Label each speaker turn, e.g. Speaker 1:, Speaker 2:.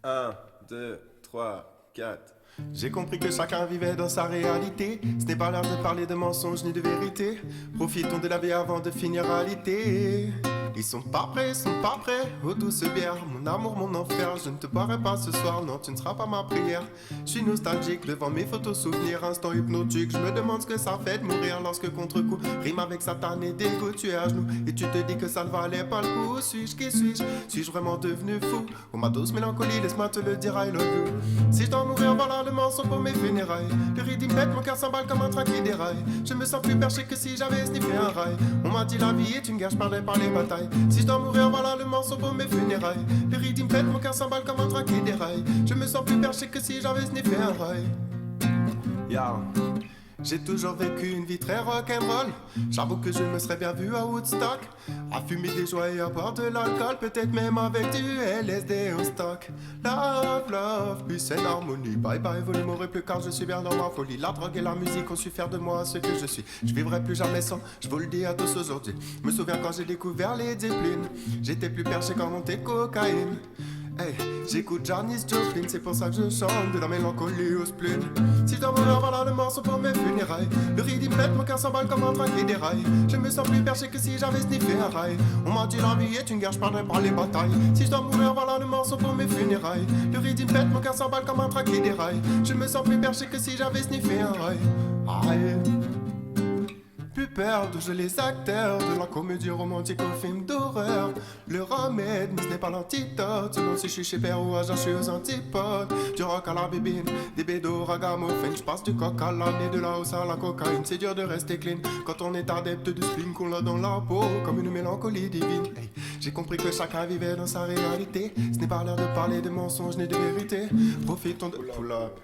Speaker 1: Un, 2, 3, 4. J'ai compris que chacun vivait dans sa réalité. Ce n'est pas l'heure de parler de mensonges ni de vérité. Profitons de la vie avant de finir à l'été. Ils sont pas prêts, oh douce bière. Mon amour, mon enfer, je ne te boirai pas ce soir. Non, tu ne seras pas ma prière. Je suis nostalgique devant mes photos souvenirs. Instant hypnotique, je me demande ce que ça fait de mourir. Lorsque contre-coup rime avec Satan et dégoût, tu es à genoux. Et tu te dis que ça ne valait pas le coup. Suis-je, qui suis-je? Suis-je vraiment devenu fou? Oh ma douce mélancolie, laisse-moi te le dire, I love you. Si je dois mourir, voilà le mensonge pour mes funérailles. Le rythme pète, mon cœur s'emballe comme un train qui déraille. Je me sens plus perché que si j'avais sniffé un rail. On m'a dit la vie est une guerre, je perdrai par les batailles. Si je dois mourir, voilà le morceau pour mes funérailles. Le rythme pète, mon cœur s'emballe comme un train qui déraille. Je me sens plus perché que si j'avais sniffé un rail. Yeah. J'ai toujours vécu une vie très rock'n'roll. J'avoue que je me serais bien vu à Woodstock, à fumer des joints et à boire de l'alcool, peut-être même avec du LSD en stock. Love, love, peace and harmony. Bye bye, volume au plus car je suis bien dans ma folie. La drogue et la musique ont su faire de moi ce que je suis. Je vivrai plus jamais sans, je vous le dis à tous aujourd'hui. Me souviens quand j'ai découvert les Zeppelin. J'étais plus perché quand montait cocaïne. Hey, j'écoute Janis Joplin, c'est pour ça que je chante de la mélancolie au spleen. Si je dois mourir, voilà le morceau pour mes funérailles. Le rythme pète, mon cœur s'emballe comme un train qui déraille. Je me sens plus perché que si j'avais sniffé un rail. On m'a dit la vie est une guerre, je perdrai par les batailles. Si je dois mourir, voilà le morceau pour mes funérailles. Le rythme pète, mon cœur s'emballe comme un train qui déraille. Je me sens plus perché que si j'avais sniffé un rail. Aïe. Plus peur de jouer les acteurs de la comédie romantique au film d'horreur. Le remède, mais ce n'est pas l'antidote. Selon si je suis chez Père ou agent, je suis aux antipodes. Du rock à la bébine, des bédos, ragamuffin. Je passe du coq à l'âne et de la hausse à la cocaïne. C'est dur de rester clean quand on est adepte du spleen qu'on l'a dans la peau, comme une mélancolie divine. Hey, j'ai compris que chacun vivait dans sa réalité. Ce n'est pas l'heure de parler de mensonges ni de vérité. Profitons de... Pull up.